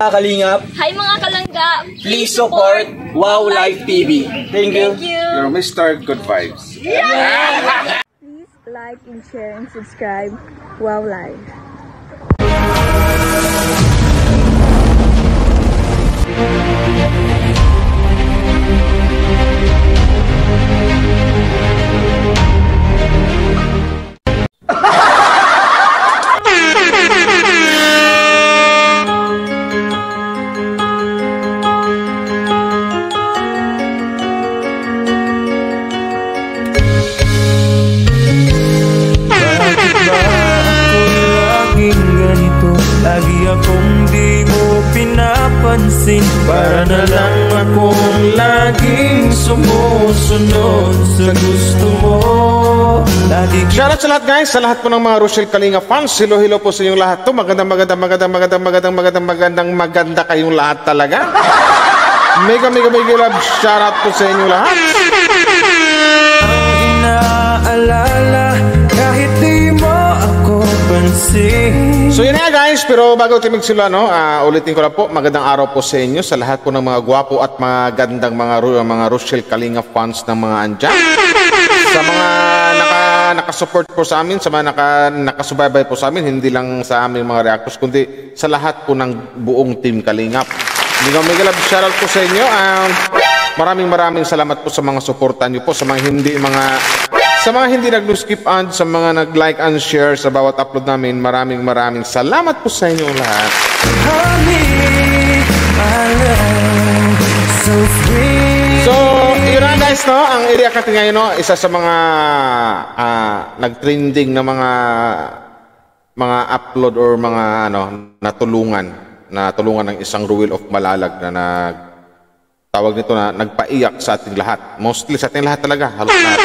Kalingap. Hi mga kalangga! Please support Wow Life TV. Thank you. You're Mr. Good Vibes. Yeah. Please like and share and subscribe Wow Life. Lagi akong di mo pinapansin, para na lang akong laging sumusunod sa gusto mo. Shoutout sa lahat guys, sa lahat po ng mga Rochelle Kalinga fans. Hello po sa inyong lahat to. Maganda kayong lahat talaga. Mega love. Shoutout po sa inyong lahat. Ang inaalala kahit di mo ako pansin. So yun nga guys, pero bago tayo magsimula, no, ulitin ko lang po, magandang araw po sa inyo, sa lahat po ng mga gwapo at magandang mga Rochelle Kalinga fans ng mga andyan. Sa mga nakasupport po sa amin, sa mga nakasubaybay po sa amin, hindi lang sa aming mga reactors, kundi sa lahat po ng buong team Kalingap. Mega love shoutout po sa inyo. Maraming salamat po sa mga suportan nyo po, sa mga hindi nag-skip ads, sa mga nag-like and share sa bawat upload namin. Maraming salamat po sa inyo lahat. So, yun na guys, no? Ang i-react natin ngayon, no? Isa sa mga nag-trending na mga upload or mga natulungan ng isang Ruel of Malalag na tawag nito na nagpaiyak sa ating lahat. Mostly sa ating lahat talaga. Halos lahat.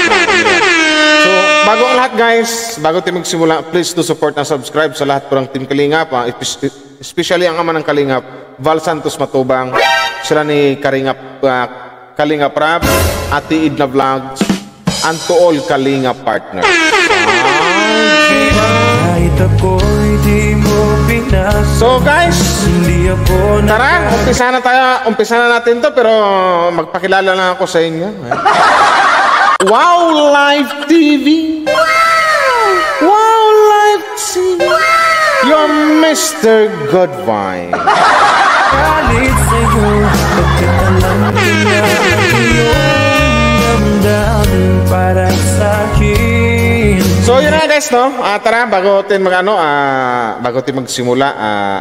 So, bago ang lahat guys, bago tayo magsimula, please do support and subscribe sa lahat po ng Team Kalingap, especially ang ama ng Kalingap, Val Santos Matubang, sila ni Kalingap Rap, Ate Idna Vlogs, and to all Kalingap partners. So guys, tara, umpisa na natin to, pero magpakilala lang ako sa inyo. Wow Life TV! Wow Life TV! You're Mr. Good Vibes. Kalit sa'yo, bakit alam yung para sa'kin. So yun na guys, no? Tara, bago tayo magsimula,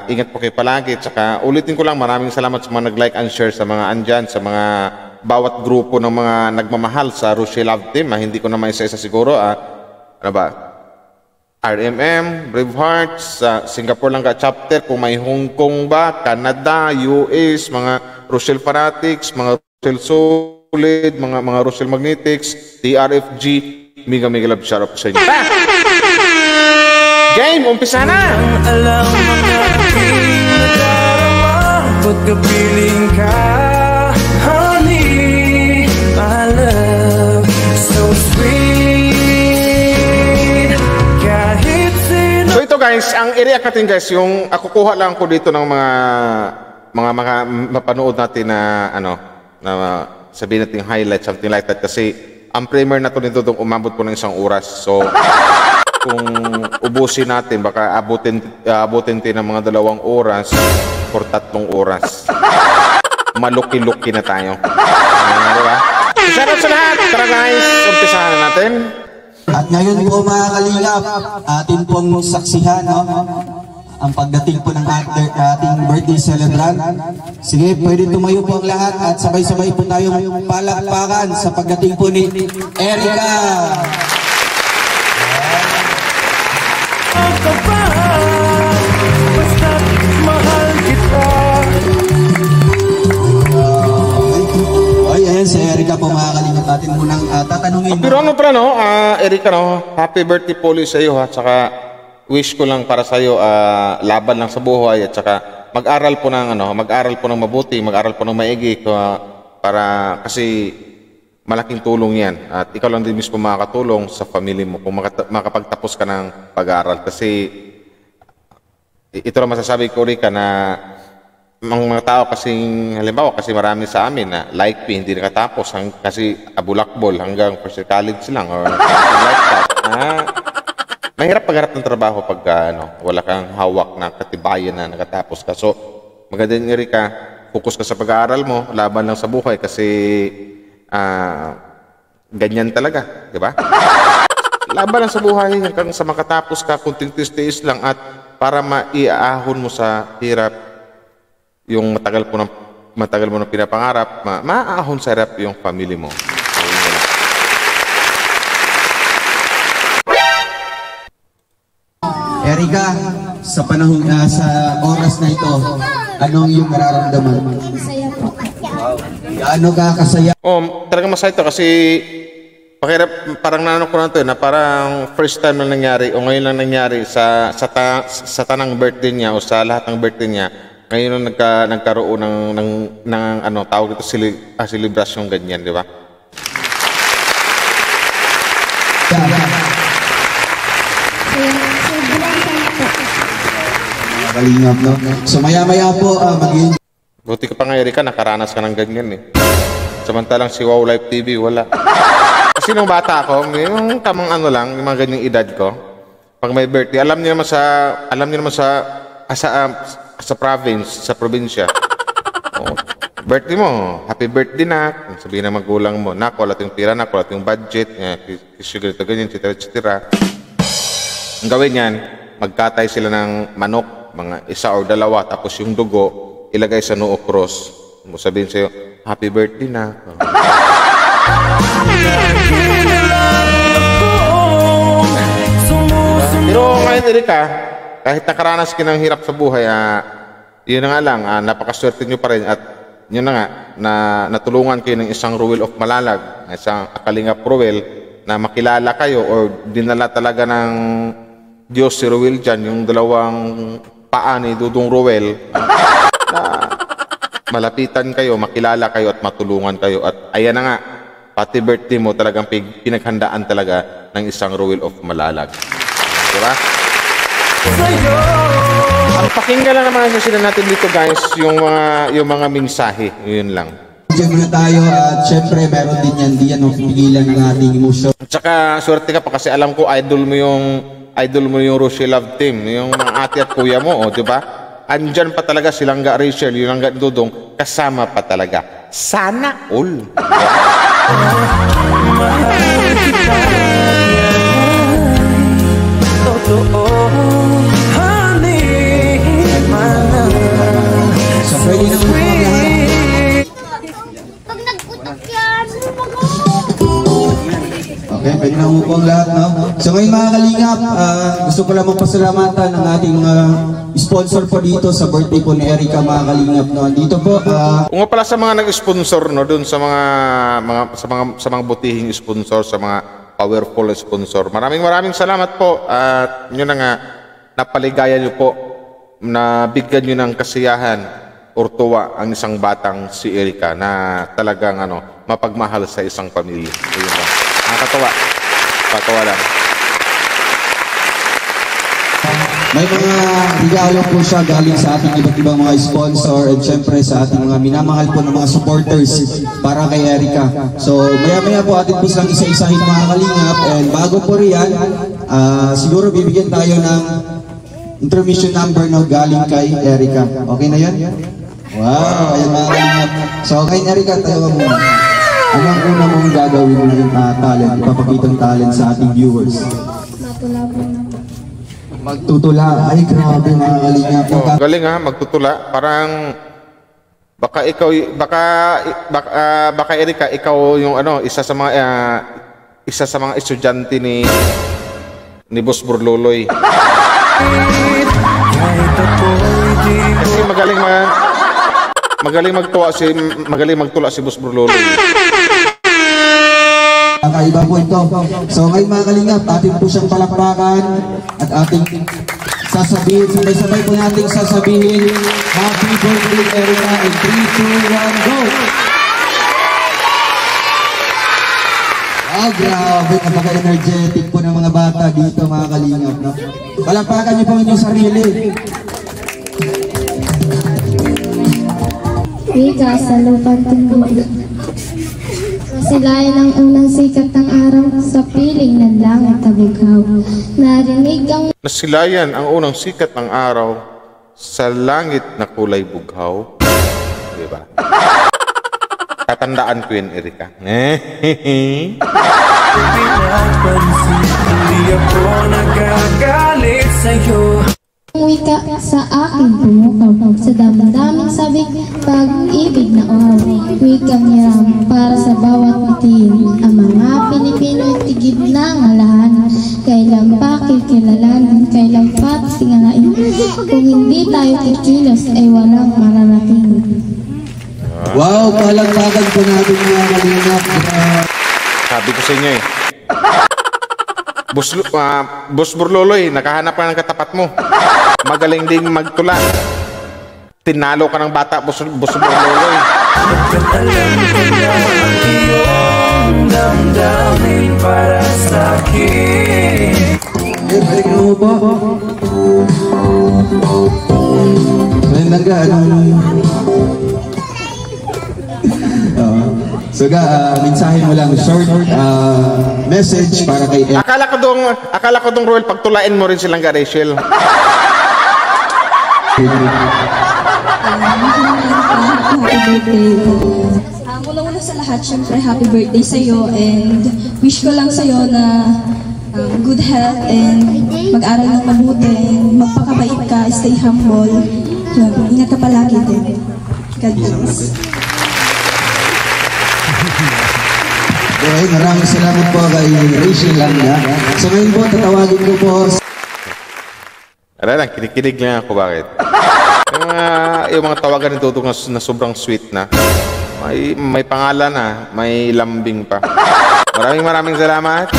ingat po kayo palagi. Tsaka ulitin ko lang, maraming salamat sa mga nag-like and share sa mga andyan, sa mga bawat grupo ng mga nagmamahal sa Rochelle Love Team. Hindi ko na isa-isa siguro. RMM, Bravehearts, Singapore lang ka chapter, kung may Hong Kong ba, Canada, US, mga Rochelle Fanatics, mga Rochelle Solid, mga Rochelle Magnetics, TRFG, mega love shoutout sa inyo. Game, umpisa na! Alam mga aking nadarama, pagkapiling ka, honey, my love, so sweet, kahit sino. So ito guys, ang i-react natin guys, yung kukuha lang ko dito ng mga mapanood natin na sabihin natin highlights, something like that, kasi ang premiere na to nito umabot po ng 1 oras. So kung ubusin natin, baka abutin ng mga 2 oras or 3 oras. Maluki-luki na tayo. Diba? Shoutout sa lahat! Tara guys, umpisahan na natin. At ngayon po mga Kalingap, atin pong saksihan, no? Ang pagdating po ng ating birthday celebrant. Sige, pwede tumayo po ang lahat at sabay-sabay po tayong palakpakan sa pagdating po ni Erica. Basta't mahal kita. Ay, ayan si Erica po mga Kalingap, natin munang tatanungin. Pero pala no, Erica, no, happy birthday po ulit sa iyo, ha. Tsaka wish ko lang para sa iyo, laban lang sa buhay, at saka mag-aral po ng mabuti, mag-aral po ng maigi, para kasi malaking tulong 'yan. At ikaw lang din mismo makakatulong sa family mo kung makapagtapos ka ng pag-aaral, kasi ito lang masasabi ko, Rica, na mga tao kasing, halimbawa, kasi marami sa amin na like P, hindi nakatapos, kasi abulakbol hanggang first year college lang, or like that. Mahirap pagharap ng trabaho pag wala kang hawak na katibayan na nakatapos ka. So, maganda din, Erika, focus ka sa pag-aaral mo, laban lang sa buhay kasi ganyan talaga, di ba? Laban lang sa buhay hanggang sa makatapos ka, kunting tiis lang at para maiahon mo sa hirap yung matagal mo ng pinapangarap, maahon sa hirap yung family mo. Erika, sa panahon sa oras na ito, anong iyong nararamdaman? Masaya po. Gaano ka kasaya? Talagang masaya ito kasi parang nanano ko na ito na parang first time na nangyari o ngayon lang nangyari sa tanang birthday niya o sa lahat ng birthday niya. Ngayon lang nagkaroon ng tawag ito celebration ganyan, di ba? Kalingap, no? So maya-maya po mag-enjoy. Buti ka pa nga, Erika, nakaranas ka ng ganyan eh. Samantalang si Wow Life TV, wala. Kasi nung bata ako, yung tamang lang, yung mga ganyang edad ko, pag may birthday, alam niyo naman sa province, sa probinsya. Birthday mo, happy birthday na. Sabihin na magulang mo, nak, wala tayong pira, nak, wala tayong budget, kasi ganito, ganyan, etc. Ang gawin yan, magkatay sila ng manok, mga isa or dalawa, tapos yung dugo, ilagay sa noo cross. Sabihin sa'yo, happy birthday na. Pero ngayon, Erika, kahit nakaranas ka ng hirap sa buhay, yun na nga lang, napakaswerte nyo pa rin at yun na nga, na natulungan kayo ng isang Ruel of Malalag, isang Kalingap Ruel, na makilala kayo or dinala talaga ng Diyos si Ruel dyan, yung dalawang paa ni Dudong Ruel, na malapitan kayo, makilala kayo at matulungan kayo. At ayan na nga, pati birthday mo talagang pinaghandaan talaga ng isang Ruel of Malalag. Diba? Ang pakinggan lang naman sila natin dito, guys, yung mga mensahe. Yun lang. Diyan muna tayo at syempre meron din yan, di yan pigilan ng ating emosyon. At saka swerte ka pa kasi alam ko idol mo yung Rochelle Love Team, yung mga ate at kuya mo, di ba? Andyan pa talaga silang Rachel, yung Dudong, kasama pa talaga. Sana all. So pwede na mo Pag nagputok yan, okay, pwede na mo ang lahat, no? So ngayon mga kalingap, gusto ko lang magpasalamatan ng ating sponsor po dito sa birthday po ni Erika, mga kalingap, no? Dito po, Kung nga pala sa mga nag-sponsor, no, doon sa mga butihing sponsor, sa mga powerful sponsor. Maraming salamat po at yun na nga, napaligayan nyo po, na bigyan nyo ng kasiyahan or tuwa ang isang batang si Erika na talagang mapagmahal sa isang pamilya. Ayun lang. Nakakatawa. Patawa lang. may mga regalo po siya galing sa ating iba't ibang mga sponsor and syempre sa ating mga minamahal po ng mga supporters para kay Erika. So maya-maya po atin po silang isa-isahin mga kalingap, and bago po riyan, siguro bibigyan tayo ng intermission number na galing kay Erika. Okay na yan? Wow, ayan mga kalingap. So kay Erika, tayo ka muna. Ano ang una mong gagawin na talent, ipapakitang talent sa ating viewers? matula po na. Magtutula. Ay, grabe mga kalingap. Galing ha, magtutula. Parang baka Erika, ikaw yung isa sa mga estudyante ni Boss Burluloy. Kasi magaling magtula si Boss Burluloy. Kakaiba po ito. So ngayon mga kalingap, atin po siyang palakpakan at ating sasabihin, sabay-sabay po nating sasabihin, Happy Birthday Erika in 3, 2, 1, go! Oh, grabe, napaka-energetic po ng mga bata dito mga kalingap, no? Palakpakan niyo po inyong sarili. Wika sa lupang tingkod. Masilayan ang unang sikat ng araw sa piling ng langit na bughaw. Narinig ang Nasilayan ang unang sikat ng araw sa langit na kulay bughaw. Diba? Tatandaan ko yun, Erika. Pinapansin, hindi ako nagagalit sa'yo. wika sa aking pumukaw. Sa damdaming sabik, pag-ibig na uhaw. Wikang hiram para sa bawat bitin. Ang mga Pilipino'y tigid na ngalahan. Kailan pa kikilalanin, kailan pa tingalain. Kung hindi tayo kikilos, ay walang mararating. Wow, palagpagan po natin mga kalingap. Sabi ko sa inyo eh. Boss Burloloy, nakahanap ka ng katapat mo. Magaling ding magtula. Tinalo ka ng bata, Boss Burloloy. Alam ko na ang iyong damdamin para sa'kin. Perfect mo po. Magandang ka, So mensahe mo lang, short message para kay Akala ko dong Roel, pagtulain mo rin silang ka, Rachel. Happy birthday. Una-una sa lahat, syempre happy birthday sa'yo and wish ko lang sa'yo na good health and mag-aral ng mabuti and magpakabait ka, stay humble. Yun, ingat ka palagi din. God bless. Okay, maraming salamat po kay Rachel Langa. So ngayon po, tatawagin ko po. Ano lang, kinikinig lang ako, bakit? Yung mga tawagan ni Tuto na sobrang sweet na. May pangalan na, may lambing pa. Maraming salamat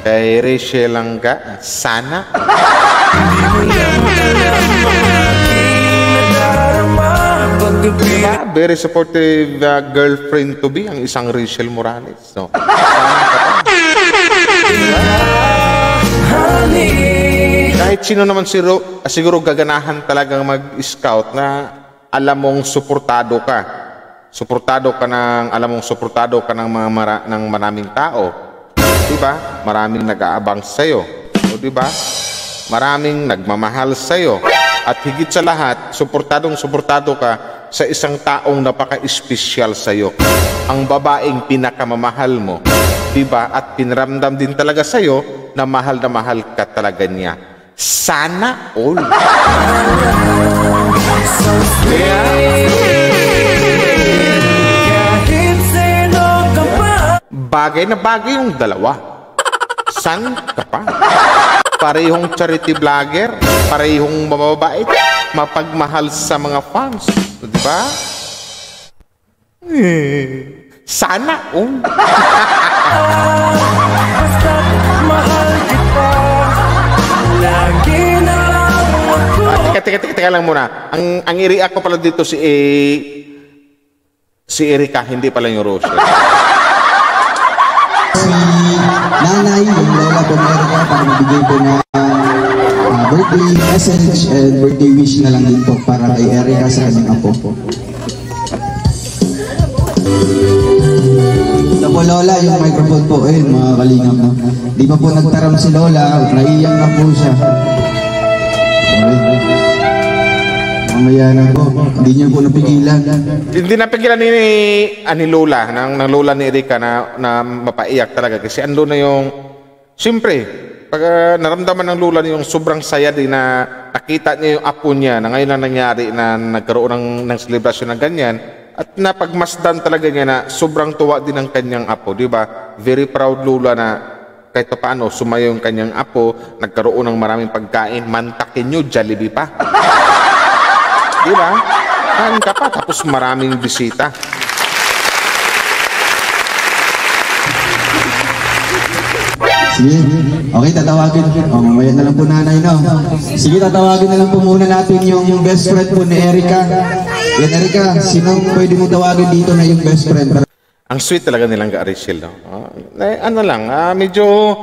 kay Rachel Langa. Sana. Hindi mo lang alam ang aking nadarama paggabi. Diba? Very supportive girlfriend to be ang isang Rachel Morales. No? Diba? Kahit sino naman siguro gaganahan talagang mag-scout na alam mong suportado ka. Alam mong suportado ka ng maraming tao. Diba? Maraming nag-aabang sa'yo. O diba? Maraming nagmamahal sa'yo. At higit sa lahat, suportado ka sa isang taong napaka-espesyal sa'yo. Ang babaeng pinakamamahal mo. Diba? At pinramdam din talaga sa'yo na mahal ka talaga niya. Sana all. Bagay na bagay yung dalawa. San ka pa? Parehong charity vlogger, parehong mababait, mapagmahal sa mga fans. Diba? Sana all. Mahal kita, lagi na lang ako. Teka lang muna. Ang i-react ko pala dito si Erika, hindi pala yung Rochelle. Si nanay, yung lola po ni Erika, para magbigay po ng birthday message and birthday wish na lang din po para kay Erika sa kanyang apo po. Ito po Lola, yung microphone po, ayun mga kalingap na. Di pa po nagtaram si Lola, naiyak na po siya. Mamaya na po, hindi niya po napigilan. Hindi napigilan ni Lola, ng Lola ni Erika na mapaiyak talaga. Kasi ando na yung, siyempre, pag naramdaman ng Lola niya yung sobrang saya din na nakita niya yung apo niya na ngayon lang nangyari na nagkaroon ng selebrasyon na ganyan. At napagmasdan talaga niya na sobrang tuwa din ng kanyang apo, di ba? Very proud Lola na kahit pa paano sumayo yung kanyang apo, nagkaroon ng maraming pagkain, mantakin nyo, Jollibee pa. Di ba? Kain ka pa, tapos maraming bisita. Sige, okay, tatawagin. Mamaya na lang po nanay, no? Sige, tatawagin na lang po muna natin yung best friend po ni Erika. Yan, Erika, sinong pwede mo tawagin dito na yung best friend? Ang sweet talaga nilang ka, Rachel, no? Ano lang, medyo...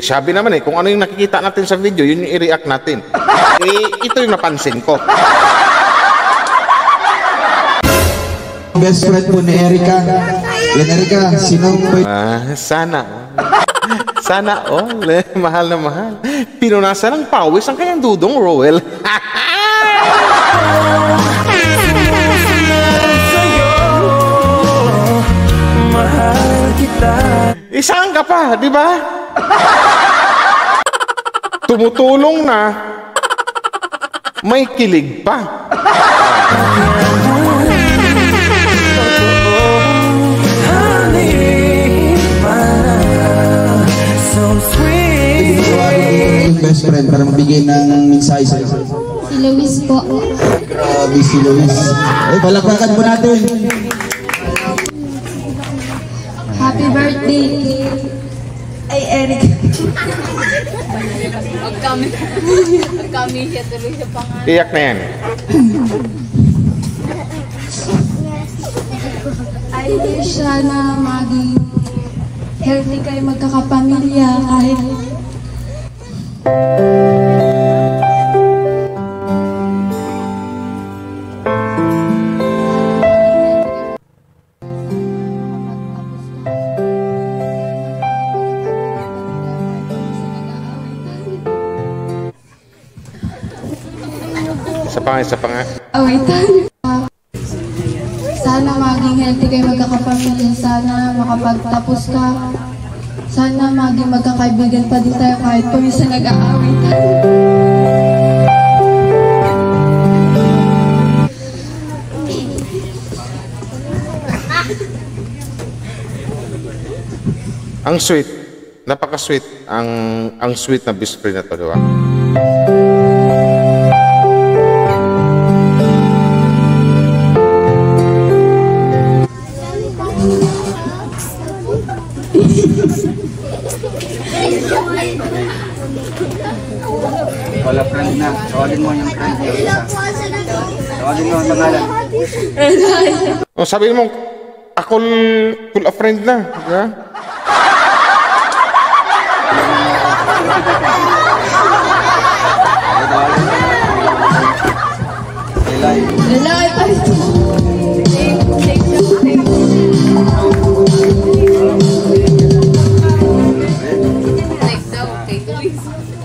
sabi naman kung ano yung nakikita natin sa video, yun yung i-react natin. Ito yung napansin ko. best friend po ni Erica. Yan, Erica, sinong pwede? Sana all, mahal na mahal. Pinunasan ng pawis ang kanyang dudong Roel. Mahal kita. Isang ka pa, di ba? Tumutulong na, may kilig pa. Best friend para magbigay ng mensahe sa'yo. Si Luis po. Grabe si Luis. Ay, palakpakan po natin. Happy birthday ay Eric. Iyak na yan. I wish na maging healthy kayo magkakapamilya kahit Isa pa nga. awitan. Sana maging healthy kayo magkakapamilya. Sana makapagtapos ka. Sana maging magkakaibigan pa din tayo kahit paminsan nag-aawitan. Ang sweet. Napaka-sweet. Ang sweet na best friend na to, di ba? Wala friend na. Tawagin mo yung friend niya. Tawagin mo ang pangalan. O sabihin mo, ako cool a friend na. Diba? Lalaki pa ito.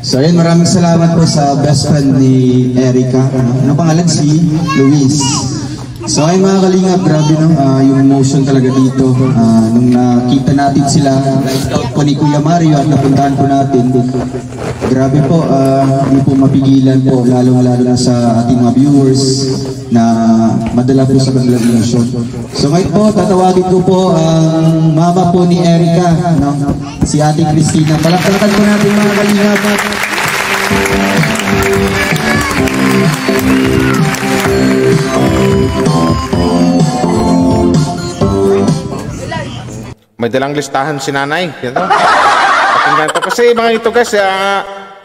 So ayun, maraming salamat po sa best friend ni Erica. Ano pangalan? Si Luis. So ayun mga kalingap, grabe no, yung emotion talaga dito. Nung nakita natin sila, live po ni Kuya Mario at napuntahan po natin. Grabe po, hindi po mapigilan po, lalo-lalo na sa ating mga viewers na madala po sa kanilang emotion. So ngayon po, tatawagin ko po ang mama po ni Erica, no? Si Ate Christina. Palakpakan po natin mga kalingap. May dalang listahan si nanay. Ito. Pakinggan to. Kasi mga ito guys,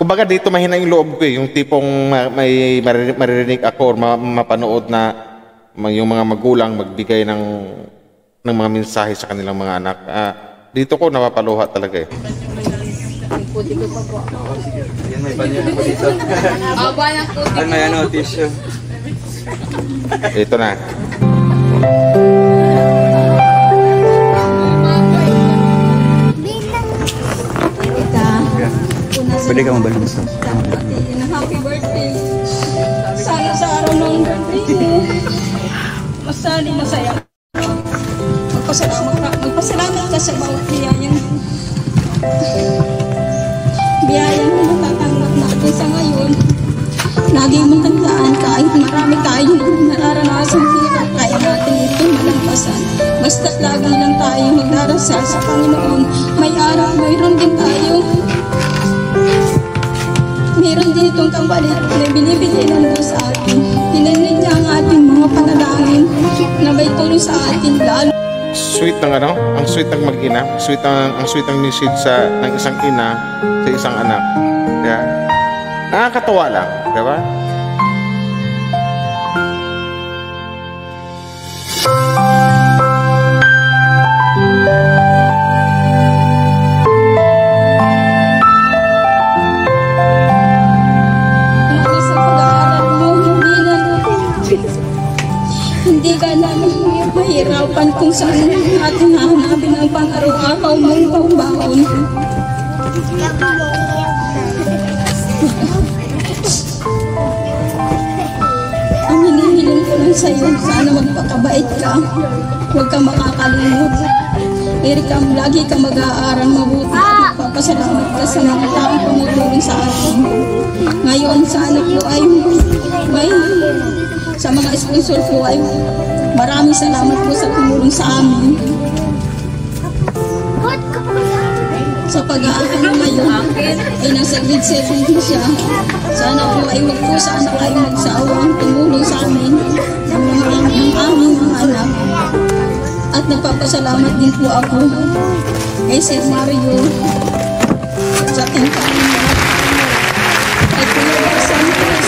kumbaga dito mahina yung loob ko eh. Yung tipong may maririnig ako or mapanood na yung mga magulang magbigay ng mga mensahe sa kanilang mga anak. Dito ko napapaluha talaga eh. Puti ko pa po. Yan, may banyan ako dito. Aba ng puti. Ay, may ano, tissue. Ito na. Pwede ka mabalong sa Happy birthday. Sana sa araw ng birthday mo, masali masaya. Magpasalamat ka sa bawat biyayang matatanggap natin sa ngayon. Laging matandaan kahit marami tayong nararanasan hirap, kaya natin ito malampasan. Basta't lagi lang tayo magdarasal sa Panginoon. May araw, mayroon din itong kapalit na binibigay ng Diyos sa atin. Tinanig niya ang ating mga panalangin na may tulong sa atin lalo. Sweet ng ano? Ang sweet ng mag-ina. Ang sweet ng message ng isang ina sa isang anak. Yeah. Nakakatawa lang, di ba? Hindi ka namin kahirapan kung saan ating hahanapin ang pang-araw-araw mong pambaon. Ang hinihiling ko lang sa'yo, sana magpakabait ka, huwag ka makakalimot. Erika, lagi ka mag-aaral mabuti at magpapasalamat ka sa mga taong tumutulong sa atin. Ngayon, sana po ay sa mga sponsor po ay maraming salamat po sa tumulong sa amin. Sa pag-aaral mo ngayon, ay nasa grade 7 siya. Sana po ay wag po sana kayo magsawang tumulong sa amin ng aming mga anak. At nagpapasalamat din po ako kay Sir Mario sa tingkalan kay Kuya Santos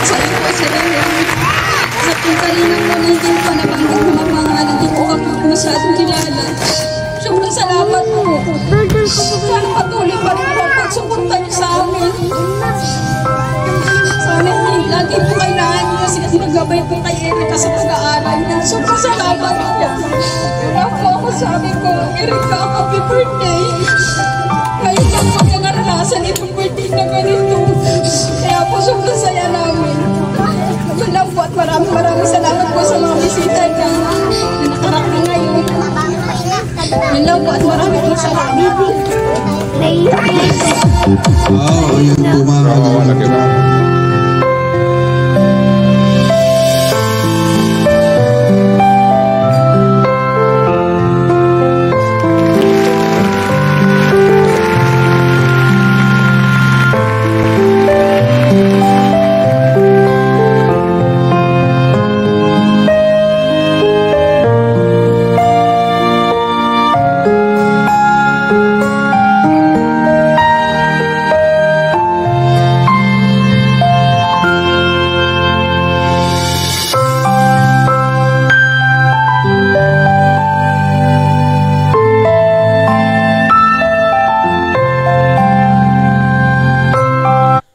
sa iyo po Sir Leon sa tingkalan mo na hindi pa nabanggit mga pangalan hindi ko ako masyadong kilala. Sobrang salamat po. Sana patuloy pa rin ang pagsuporta niyo sa amin. Sana lagi po kailangan niyo kasi nagabay po kay Erika sa pag-aaral niya. Sobrang salamat po. Wala po ako sabi ko, Erika, happy birthday. Ngayon lang po niya naranasan itong birthday na ganito. Kaya po sobrang saya namin. Yun lang po at maraming salamat po sa mga bisita na nakarating ngayon. Yun lang po at maraming salamat. Yun po mga kalingap.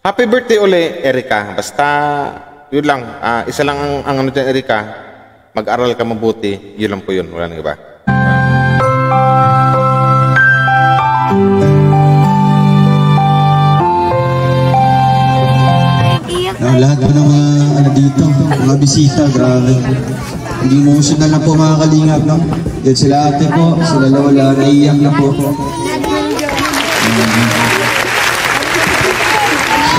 Happy birthday uli, Erika. Basta, yun lang. Isa lang ang ano dyan, Erika. Mag-aral ka mabuti. Yun lang po yun. Wala nang iba. Lahat po ng mga dito, mga bisita, grabe. Hindi emotional na po mga kalingap, no? Yan sila ate po, sila lola, naiiyak na po.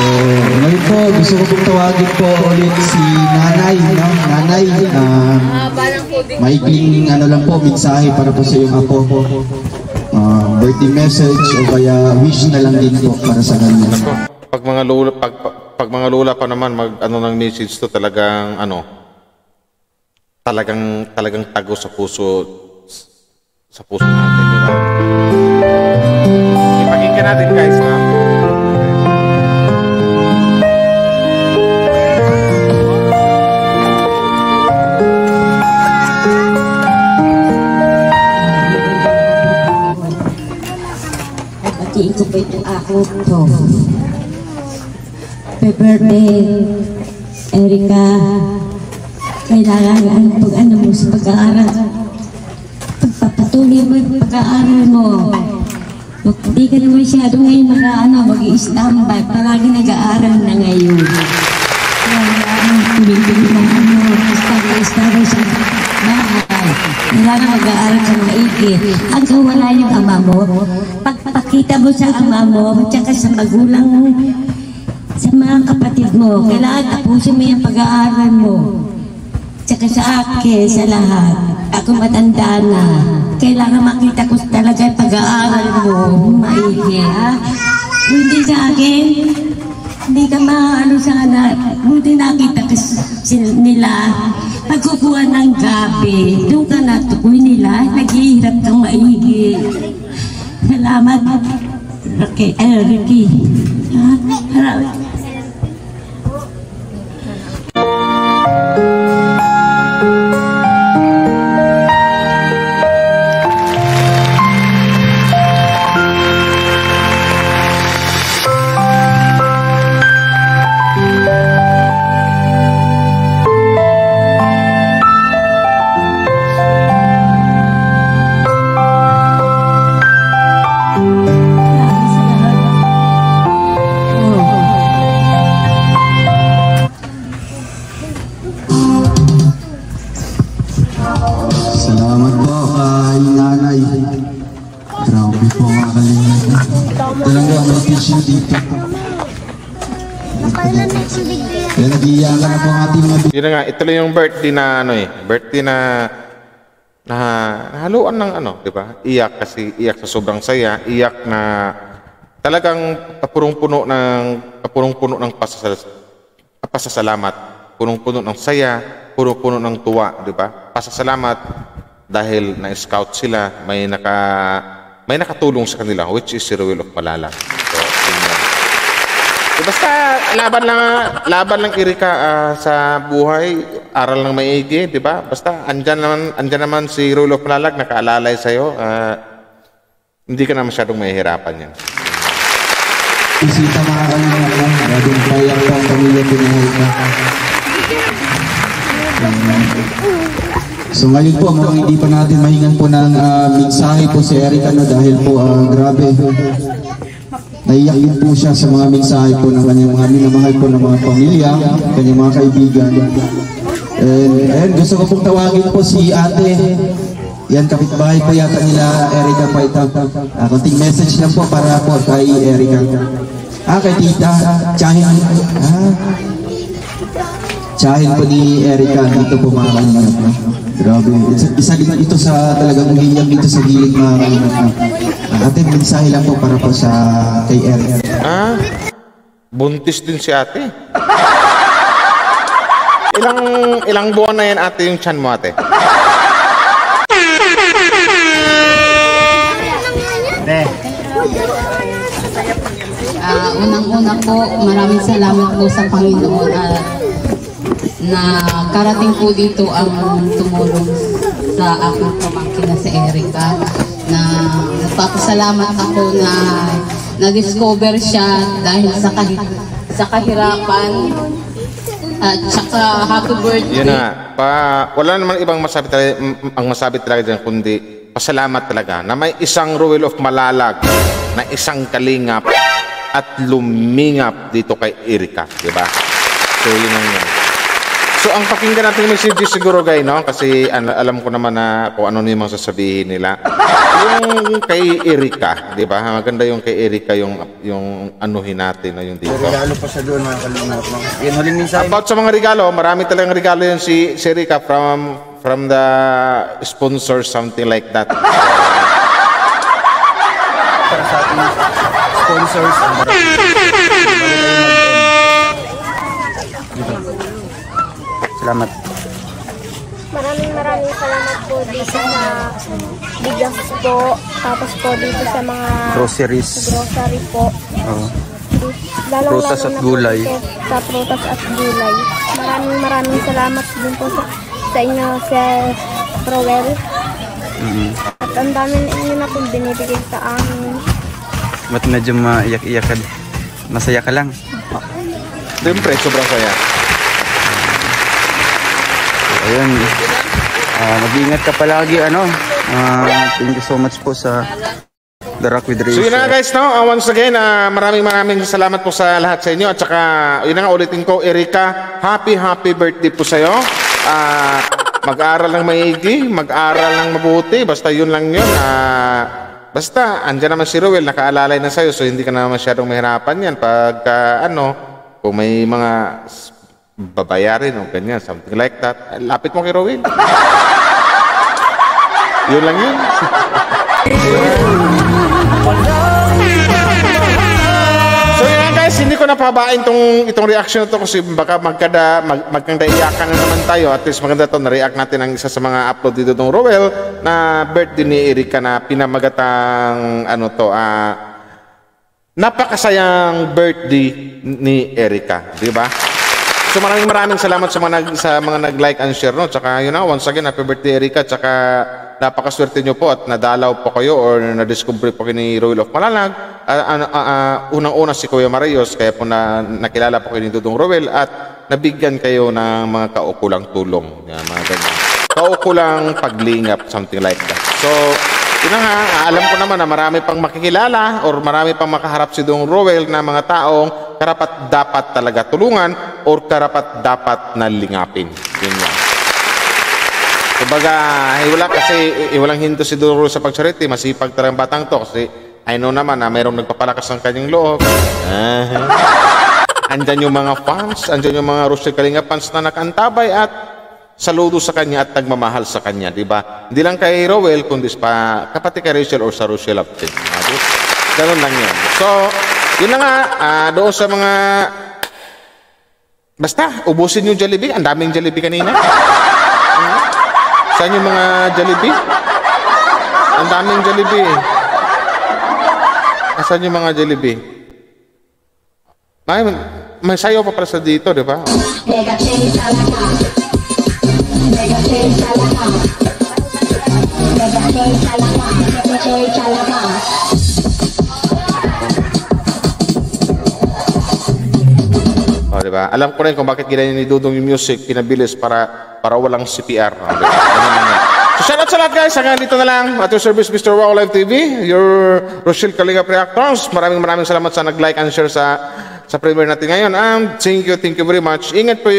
So, ngayon po, gusto ko pong tawagin po ulit si Nanay, no? Nanay, maikling ano lang po, mensahe para po sa iyong apo. Birthday message o kaya wish na lang din po para sa kanya. Pag mga lola pa naman ano ng message to talagang talagang tago sa puso natin, di ba? Ipakinggan natin guys, ha? Batiin ko po itong ako to. Happy birthday, Erika. Kailangan pag-ano mo sa pag-aaral. Pagpapatuloy mo yung pag-aaral mo. Hindi ka naman masyado ngayon mag-i-standby. Palagi nag-aaral na ngayon. Kailangan tuloy-tuloy ng establish sa bahay. Kailangan mag-aaral ka maigi. Hanggang wala yung ama mo, pagpakita mo sa ama mo, tsaka sa magulang mo, sa mga kapatid mo, kailangan tapusin mo yung pag-aaral mo. Tsaka sa akin, sa lahat, ako matanda na. Kailangan makita ko talaga yung pag-aaral mo, maigi, ha? Kung hindi sa akin, hindi ka maano sana, hindi nakita ko nila, pagkukuha ng gabi, doon ka natukoy nila, naghihirap kang maigi. Salamat, Ricky. Salamat. Yun na nga, ito lang yung birthday na ano birthday na nahaluan ng ano, di ba? Iyak kasi iyak sa sobrang saya, iyak na talagang punong-puno ng pasasalamat, punong-puno ng saya, punong-puno ng tuwa, di ba? Pasasalamat dahil na-scout sila, may nakatulong sa kanila, which is si Ruel of Malalag. So, basta laban lang Erika sa buhay, aral ng maigi, di ba? Basta andyan naman si Ruel of Malalag nakaalalay sa iyo. Hindi ka na masyadong mahihirapan yan. Isita mga kanina, bagong payak pa ang pamilya Pinahay ka. So ngayon po, mukhang hindi pa natin mahingan po ng mensahe po si Erika na dahil po grabe. Naiyak din po siya sa mga mensahe po ng kanyang mga minamahal po ng mga pamilya, kanyang mga kaibigan. And gusto ko pong tawagin po si ate. Yan, kapitbahay po yata nila Erika pa ito. Konting message lang po para po kay Erika. Kay tita, tsahin po ni Erika dito po mga kalingat. Grabe, isa din ito sa talagang umiyak dito sa gilid mga kalingat. Ate, mensahe lang po para po sa kay Erika. Buntis din si ate. Ilang buwan na yan ate yung tiyan mo ate? Unang-una po, maraming salamat po sa Panginoon na karating po dito ang tumulong sa aking pamangkin na si Erika, na nagpapasalamat ako na na-discover siya dahil sa kahirapan at saka happy birthday. Yun na, wala naman ibang masabi talaga dyan kundi pasalamat talaga na may isang Ruel of Malalag na isang kalingap at lumingap dito kay Erika, di ba? So yun ang yun. So ang pakinggan natin message siguro guys, no? Kasi alam ko naman na kung ano yung mga sasabihin nila. Yung kay Erika, di ba? Maganda yung kay Erika yung anuhin natin na yung dito. Regalo pa siya doon mga kalingap. Yan huling mensahe. About sa mga regalo, marami talagang regalo yun si Erika from the sponsor, something like that. Para sa ating sponsors. Salamat. Maraming salamat po dito sa bigas po, tapos po dito sa mga grocery po. Prutas at gulay. Sa prutas at gulay. Maraming salamat din po sa inyo, Sir Roel. At ang dami inyo na pong binibigay sa amin. Ba't medyo maiyak-iyak ka? Masaya ka lang? Siyempre, sobrang saya. Ayun. Mag-iingat ka palagi, thank you so much po sa The Rock with Ray. So yun na guys, no? Once again, maraming salamat po sa lahat sa inyo. At saka, yun na nga, ulitin ko, Erika, happy birthday po sa'yo. Mag-aaral ng maigi, mag-aaral ng mabuti, basta yun lang yun. Basta, andyan naman si Ruel, nakaalalay na sa'yo, so hindi ka na masyadong mahirapan yan. Pagka, kung may mga babayarin o ganyan, something like that, lapit mo kay Ruel. Yun lang yun. So yun guys, hindi ko napabain itong reaction na to kasi baka magkandaiyakan na naman tayo. At least maganda to, na-react natin ang isa sa mga upload dito ng Ruel na birthday ni Erika na pinamagatang napakasayang birthday ni Erika, di ba? So maraming salamat sa mga nag-like and share, no? Tsaka once again, happy birthday Erika. Tsaka napakaswerte nyo po at nadalaw po kayo or na-discover po kayo ni Ruel of Malalag. Unang-una si Kuya Marios, kaya po nakilala po kayo ni Dudong Ruel at nabigyan kayo ng mga kaukulang tulong. Yan, mga ganyan. Kaukulang paglingap, something like that. So, yun nga, alam ko naman na marami pang makikilala or marami pang makaharap si Dudong Ruel na mga taong karapat dapat talaga tulungan or karapat dapat nalingapin. Yun yan. Kumbaga, walang hinto si Dudong Ruel sa pagcharity, masipag talagang batang to kasi I know naman na mayroong nagpapalakas ng kanyang loob. andyan yung mga fans, andyan yung mga Rochelle Kalinga fans na nakantabay at saludo sa kanya at nagmamahal sa kanya, di ba? Hindi lang kay Rowell, kundi pa kapatid kay Rachel or sa Rochelle Upton. Ganun lang yan. So, yun na nga, doon sa mga... Basta, ubusin yung Jollibee. Ang daming Jollibee kanina. Saan yung mga Jollibee? Ang daming Jollibee. Saan yung mga Jollibee? May sayo pa pala sa dito, di ba? Oh, diba? Alam ko rin kung bakit ginanyan ni Dudong yung music, pinabilis para walang CPR. Oh, diba? So, shout out sa lahat guys. Hanggang dito na lang. At your service, Mr. Wow Live TV, your Rochelle Kalinga Reactors. Maraming salamat sa nag-like and share sa premiere natin ngayon. Thank you very much. Ingat po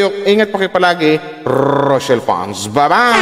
kayo palagi, Rochelle fans. Bye-bye!